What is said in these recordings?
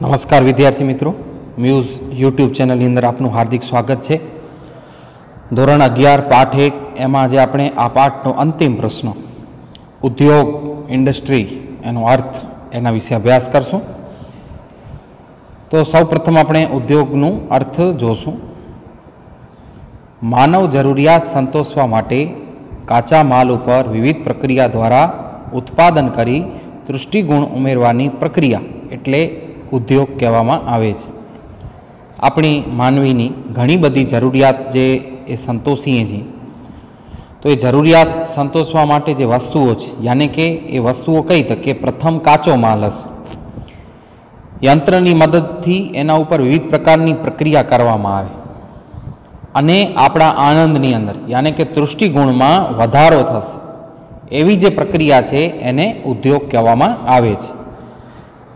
નમસ્કાર વિદ્યાર્થી મિત્રો, મ્યુઝ યુટ્યુબ ચેનલની અંદર આપનું હાર્દિક સ્વાગત છે. ધોરણ 11 પાઠ 1 એમાં જે આપણે આ પાઠનો અંતિમ પ્રશ્ન ઉદ્યોગ ઇન્ડસ્ટ્રી એનો અર્થ એના વિશે અભ્યાસ કરશું. તો સૌપ્રથમ આપણે ઉદ્યોગનું અર્થ જોશું. માનવ જરૂરિયાત સંતોષવા માટે કાચા માલ ઉપર વિવિધ પ્રક્રિયા દ્વારા ઉત્પાદન કરી તૃષ્ટિગુણ ઉમેરવાની પ્રક્રિયા એટલે ઉદ્યોગ કહેવામાં આવે છે. આપણી માનવીની ઘણી બધી જરૂરિયાત જે એ સંતોષીએ છીએ, તો એ જરૂરિયાત સંતોષવા માટે જે વસ્તુઓ છે, યાને કે એ વસ્તુઓ કઈ તો કે પ્રથમ કાચો માલ હશે. યંત્રની મદદથી એના ઉપર વિવિધ પ્રકારની પ્રક્રિયા કરવામાં આવે અને આપણા આનંદની અંદર યાને કે તૃષ્ટિગુણમાં વધારો થશે એવી જે પ્રક્રિયા છે એને ઉદ્યોગ કહેવામાં આવે છે.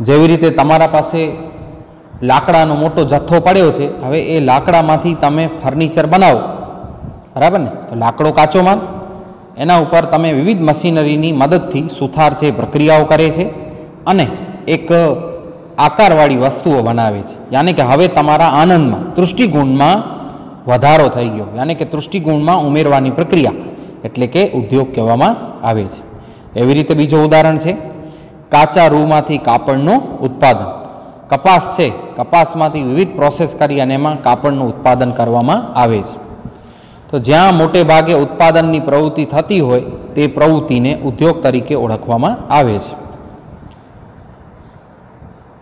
જેવી રીતે તમારા પાસે લાકડાનો મોટો જથ્થો પડ્યો છે, હવે એ લાકડામાંથી તમે ફર્નિચર બનાવો, બરાબર ને? તો લાકડો કાચો માલ, એના ઉપર તમે વિવિધ મશીનરીની મદદથી સુથાર છે પ્રક્રિયાઓ કરે છે અને એક આકારવાળી વસ્તુઓ બનાવે છે. યાને કે હવે તમારા આનંદમાં તૃષ્ટિગુણમાં વધારો થઈ ગયો, યાને કે તૃષ્ટિગુણમાં ઉમેરવાની પ્રક્રિયા એટલે કે ઉદ્યોગ કહેવામાં આવે છે. એવી રીતે બીજું ઉદાહરણ છે કાચા રૂમાંથી કાપડનું ઉત્પાદન. કપાસ છે, કપાસમાંથી વિવિધ પ્રોસેસ કરી અને એમાં કાપડનું ઉત્પાદન કરવામાં આવે છે. તો જ્યાં મોટે ભાગે ઉત્પાદનની પ્રવૃત્તિ થતી હોય તે પ્રવૃત્તિને ઉદ્યોગ તરીકે ઓળખવામાં આવે છે.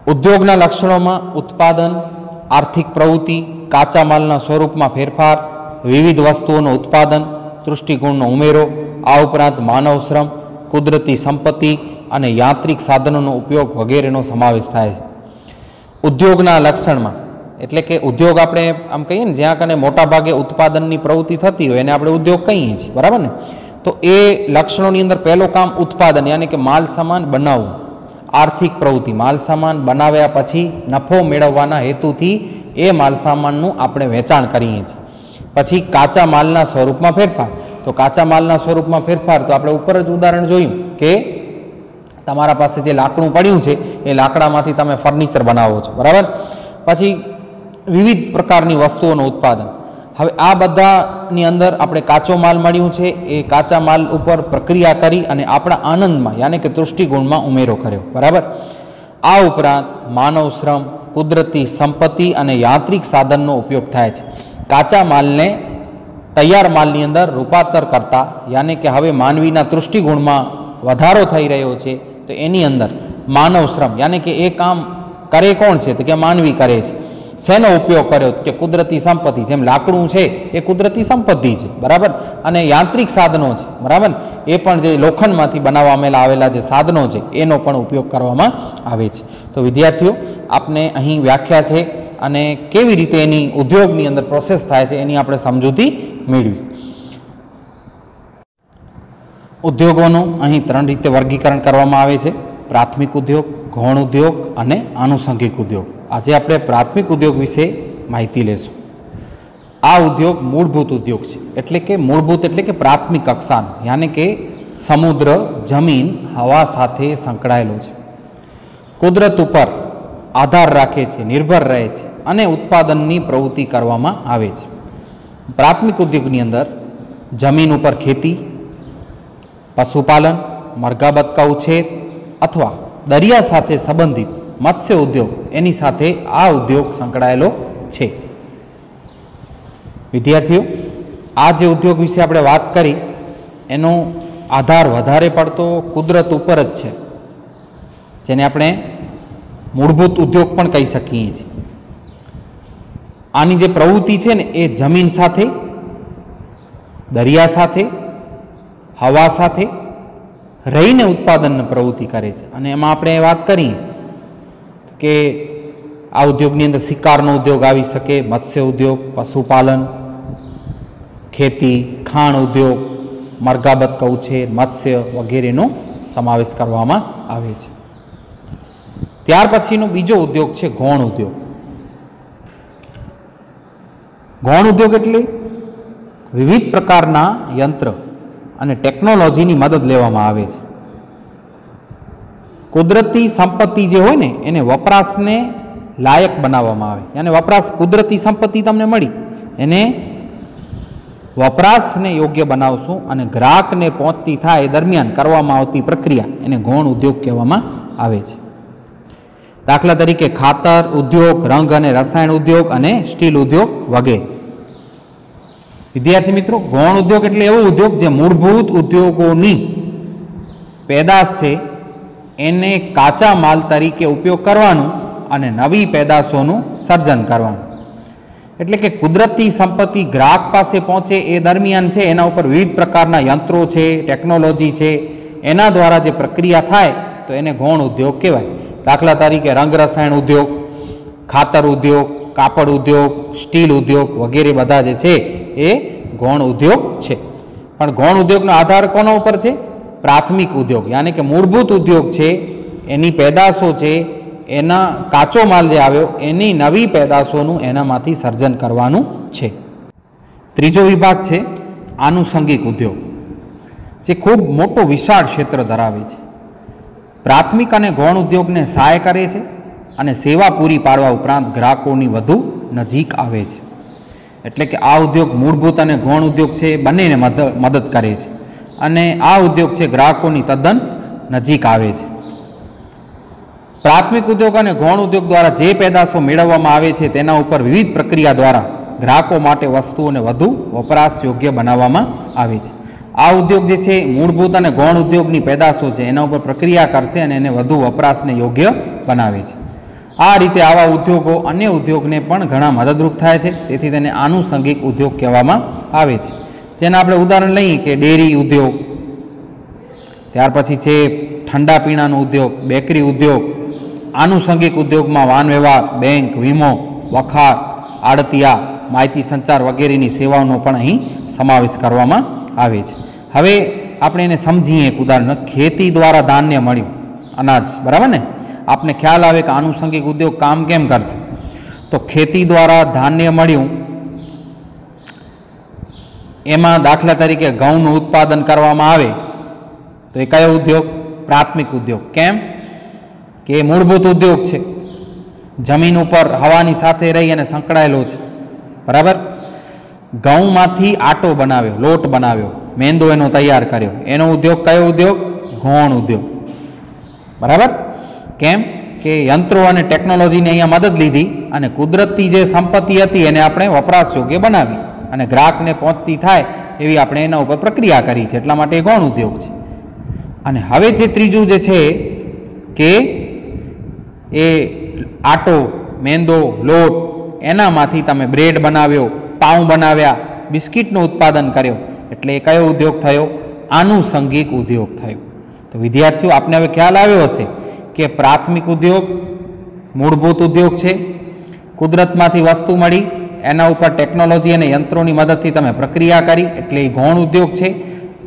ઉદ્યોગના લક્ષણોમાં ઉત્પાદન, આર્થિક પ્રવૃત્તિ, કાચા માલના સ્વરૂપમાં ફેરફાર, વિવિધ વસ્તુઓનું ઉત્પાદન, તૃષ્ટિગુણનો ઉમેરો, આ ઉપરાંત માનવ શ્રમ, કુદરતી સંપત્તિ અને યાંત્રિક સાધનોનો ઉપયોગ વગેરેનો સમાવેશ થાય છે. ઉદ્યોગના લક્ષણમાં એટલે કે ઉદ્યોગ આપણે આમ કહીએ ને જ્યાં કને મોટા ભાગે ઉત્પાદનની પ્રવૃત્તિ થતી હોય એને આપણે ઉદ્યોગ કહીએ છીએ, બરાબર ને? તો એ લક્ષણોની અંદર પહેલું કામ ઉત્પાદન યાની કે માલ સામાન બનાવવું. આર્થિક પ્રવૃત્તિ, માલ સામાન બનાવ્યા પછી નફો મેળવવાના હેતુથી એ માલ સામાનનું આપણે વેચાણ કરીએ છીએ. પછી કાચા માલના સ્વરૂપમાં ફેરફાર. તો કાચા માલના સ્વરૂપમાં ફેરફાર તો આપણે ઉપર જ ઉદાહરણ જોયું કે તમારા પાસે જે લાકડું પડ્યું છે એ લાકડામાંથી તમે ફર્નિચર બનાવો છો, બરાબર? પછી વિવિધ પ્રકારની વસ્તુઓનું ઉત્પાદન. હવે આ બધાની અંદર આપણે કાચો માલ મળ્યું છે, એ કાચા માલ ઉપર પ્રક્રિયા કરી અને આપણા આનંદમાં યાને કે તૃષ્ટિગુણમાં ઉમેરો કર્યો, બરાબર? આ ઉપરાંત માનવ શ્રમ, કુદરતી સંપત્તિ અને યાંત્રિક સાધનનો ઉપયોગ થાય છે. કાચા માલને તૈયાર માલની અંદર રૂપાંતર કરતા યાને કે હવે માનવીના તૃષ્ટિગુણમાં વધારો થઈ રહ્યો છે, તો એની અંદર માનવ શ્રમ યાને કે એ કામ કરે કોણ છે? તો કે માનવી કરે છે. શેનો ઉપયોગ કર્યો? કે કુદરતી સંપત્તિ. જેમ લાકડું છે એ કુદરતી સંપત્તિ છે, બરાબર? અને યાંત્રિક સાધનો છે, બરાબર? એ પણ જે લોખંડમાંથી બનાવવામાં આવેલા જે સાધનો છે એનો પણ ઉપયોગ કરવામાં આવે છે. તો વિદ્યાર્થીઓ, આપને અહીં વ્યાખ્યા છે અને કેવી રીતે એની ઉદ્યોગની અંદર પ્રોસેસ થાય છે એની આપણે સમજૂતી મેળવી. ઉદ્યોગોનું અહીં 3 રીતે વર્ગીકરણ કરવામાં આવે છે: પ્રાથમિક ઉદ્યોગ, ગૌણ ઉદ્યોગ અને આનુષંગિક ઉદ્યોગ. આજે આપણે પ્રાથમિક ઉદ્યોગ વિશે માહિતી લેશું. આ ઉદ્યોગ મૂળભૂત ઉદ્યોગ છે, એટલે કે મૂળભૂત એટલે કે પ્રાથમિક કક્ષાનો, યાને કે સમુદ્ર, જમીન, હવા સાથે સંકળાયેલો છે. કુદરત ઉપર આધાર રાખે છે, નિર્ભર રહે છે અને ઉત્પાદનની પ્રવૃત્તિ કરવામાં આવે છે. પ્રાથમિક ઉદ્યોગની અંદર જમીન ઉપર ખેતી, પશુપાલન, મરઘા બતકા ઉછેર અથવા દરિયા સાથે સંબંધિત મત્સ્ય ઉદ્યોગ એની સાથે આ ઉદ્યોગ સંકળાયેલો છે. વિદ્યાર્થીઓ, આ જે ઉદ્યોગ વિશે આપણે વાત કરી એનો આધાર વધારે પડતો કુદરત ઉપર જ છે, જેને આપણે મૂળભૂત ઉદ્યોગ પણ કહી શકીએ છીએ. આની જે પ્રવૃત્તિ છે ને એ જમીન સાથે, દરિયા સાથે, હવા સાથે રહીને ઉત્પાદનની પ્રવૃત્તિ કરે છે. અને એમાં આપણે વાત કરીએ કે આ ઉદ્યોગની અંદર શિકારનો ઉદ્યોગ આવી શકે, મત્સ્ય ઉદ્યોગ, પશુપાલન, ખેતી, ખાણ ઉદ્યોગ, મરઘા બતકા ઉછેર, મત્સ્ય વગેરેનો સમાવેશ કરવામાં આવે છે. ત્યાર પછીનો બીજો ઉદ્યોગ છે ગૌણ ઉદ્યોગ. ગૌણ ઉદ્યોગ એટલે વિવિધ પ્રકારના યંત્ર અને ટેકનોલોજીની મદદ લેવામાં આવે છે. કુદરતી સંપત્તિ જે હોય ને એને વપરાશને લાયક બનાવવામાં આવે, અને વપરાશ કુદરતી સંપત્તિ તમને મળી એને વપરાશને યોગ્ય બનાવશું અને ગ્રાહકને પહોંચતી થાય એ દરમિયાન કરવામાં આવતી પ્રક્રિયા એને ગૌણ ઉદ્યોગ કહેવામાં આવે છે. દાખલા તરીકે ખાતર ઉદ્યોગ, રંગ અને રસાયણ ઉદ્યોગ અને સ્ટીલ ઉદ્યોગ વગેરે. વિદ્યાર્થી મિત્રો, ગૌણ ઉદ્યોગ એટલે એવો ઉદ્યોગ જે મૂળભૂત ઉદ્યોગોની પેદાશ છે એને કાચા માલ તરીકે ઉપયોગ કરવાનું અને નવી પેદાશોનું સર્જન કરવાનું. એટલે કે કુદરતી સંપત્તિ ગ્રાહક પાસે પહોંચે એ દરમિયાન છે એના ઉપર વિવિધ પ્રકારના યંત્રો છે, ટેકનોલોજી છે, એના દ્વારા જે પ્રક્રિયા થાય તો એને ગૌણ ઉદ્યોગ કહેવાય. દાખલા તરીકે રંગ રસાયણ ઉદ્યોગ, ખાતર ઉદ્યોગ, કાપડ ઉદ્યોગ, સ્ટીલ ઉદ્યોગ વગેરે બધા જે છે એ ગૌણ ઉદ્યોગ છે. પણ ગૌણ ઉદ્યોગનો આધાર કોના ઉપર છે? પ્રાથમિક ઉદ્યોગ, યાની કે મૂળભૂત ઉદ્યોગ છે એની પેદાશો છે, એના કાચો માલ જે આવ્યો એની નવી પેદાશોનું એનામાંથી સર્જન કરવાનું છે. ત્રીજો વિભાગ છે આનુષંગિક ઉદ્યોગ, જે ખૂબ મોટો વિશાળ ક્ષેત્ર ધરાવે છે. પ્રાથમિક અને ગૌણ ઉદ્યોગને સહાય કરે છે અને સેવા પૂરી પાડવા ઉપરાંત ગ્રાહકોની વધુ નજીક આવે છે. એટલે કે આ ઉદ્યોગ મૂળભૂત અને ગૌણ ઉદ્યોગ છે એ બંનેને મદદ કરે છે અને આ ઉદ્યોગ છે ગ્રાહકોની તદ્દન નજીક આવે છે. પ્રાથમિક ઉદ્યોગ અને ગૌણ ઉદ્યોગ દ્વારા જે પેદાશો મેળવવામાં આવે છે તેના ઉપર વિવિધ પ્રક્રિયા દ્વારા ગ્રાહકો માટે વસ્તુઓને વધુ વપરાશ યોગ્ય બનાવવામાં આવે છે. આ ઉદ્યોગ જે છે મૂળભૂત અને ગૌણ ઉદ્યોગની પેદાશો છે એના ઉપર પ્રક્રિયા કરશે અને એને વધુ વપરાશને યોગ્ય બનાવે છે. આ રીતે આવા ઉદ્યોગો અન્ય ઉદ્યોગને પણ ઘણા મદદરૂપ થાય છે, તેથી તેને આનુષંગિક ઉદ્યોગ કહેવામાં આવે છે. જેના આપણે ઉદાહરણ લઈએ કે ડેરી ઉદ્યોગ, ત્યાર પછી છે ઠંડા પીણાનો ઉદ્યોગ, બેકરી ઉદ્યોગ. આનુષંગિક ઉદ્યોગમાં વાહન વ્યવહાર, બેંક, વીમો, વખાર, આડતિયા, માહિતી સંચાર વગેરેની સેવાઓનો પણ અહીં સમાવેશ કરવામાં આવે છે. હવે આપણે એને સમજીએ એક ઉદાહરણ. ખેતી દ્વારા ધાન્ય મળ્યું, અનાજ, બરાબર ને? આપને ખ્યાલ આવે કે આનુષંગિક ઉદ્યોગ કામ કેમ કરશે. તો ખેતી દ્વારા ધાન્ય મળ્યું, એમાં દાખલા તરીકે ઘઉંનું ઉત્પાદન કરવામાં આવે તો એ કયો ઉદ્યોગ? પ્રાથમિક ઉદ્યોગ. કેમ કે એ મૂળભૂત ઉદ્યોગ છે, જમીન ઉપર હવાની સાથે રહી અને સંકળાયેલો છે, બરાબર. ઘઉંમાંથી આટો બનાવ્યો, લોટ બનાવ્યો, મેંદો એનો તૈયાર કર્યો, એનો ઉદ્યોગ કયો ઉદ્યોગ? ગૌણ ઉદ્યોગ, બરાબર. કેમ કે યંત્રો અને ટેકનોલોજીની અહીંયા મદદ લીધી અને કુદરતી જે સંપત્તિ હતી એને આપણે વપરાશ યોગ્ય બનાવી અને ગ્રાહકને પહોંચતી થાય એવી આપણે એના ઉપર પ્રક્રિયા કરી છે, એટલા માટે એ ગૌણ ઉદ્યોગ છે. અને હવે જે ત્રીજું જે છે કે એ આટો, મેંદો, લોટ, એનામાંથી તમે બ્રેડ બનાવ્યો, પાઉં બનાવ્યા, બિસ્કિટનું ઉત્પાદન કર્યો, એટલે એ કયો ઉદ્યોગ થયો? આનુષંગિક ઉદ્યોગ થયો. તો વિદ્યાર્થીઓ, આપને હવે ખ્યાલ આવ્યો હશે કે પ્રાથમિક ઉદ્યોગ મૂળભૂત ઉદ્યોગ છે, કુદરતમાંથી વસ્તુ મળી, એના ઉપર ટેકનોલોજી અને યંત્રોની મદદથી તમે પ્રક્રિયા કરી, એટલે એ ગૌણ ઉદ્યોગ છે.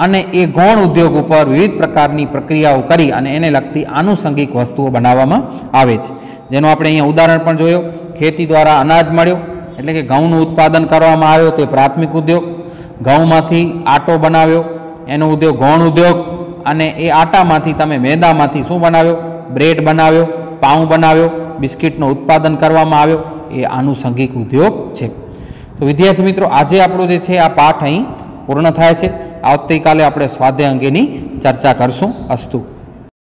અને એ ગૌણ ઉદ્યોગ ઉપર વિવિધ પ્રકારની પ્રક્રિયાઓ કરી અને એને લગતી આનુષંગિક વસ્તુઓ બનાવવામાં આવે છે, જેનું આપણે અહીંયા ઉદાહરણ પણ જોયું. ખેતી દ્વારા અનાજ મળ્યો, એટલે કે ઘઉંનું ઉત્પાદન કરવામાં આવ્યો, તે પ્રાથમિક ઉદ્યોગ. ઘઉંમાંથી આટો બનાવ્યો, એનો ઉદ્યોગ ગૌણ ઉદ્યોગ. અને એ આટામાંથી તમે મેદામાંથી શું બનાવ્યો? બ્રેડ બનાવ્યો, પાઉં બનાવ્યો, બિસ્કિટનું ઉત્પાદન કરવામાં આવ્યો, એ આનુષંગિક ઉદ્યોગ છે. તો વિદ્યાર્થી મિત્રો, આજે આપણો જે છે આ પાઠ અહીં પૂર્ણ થાય છે. આવતીકાલે આપણે સ્વાધ્યાય અંગેની ચર્ચા કરશું. અસ્તુ.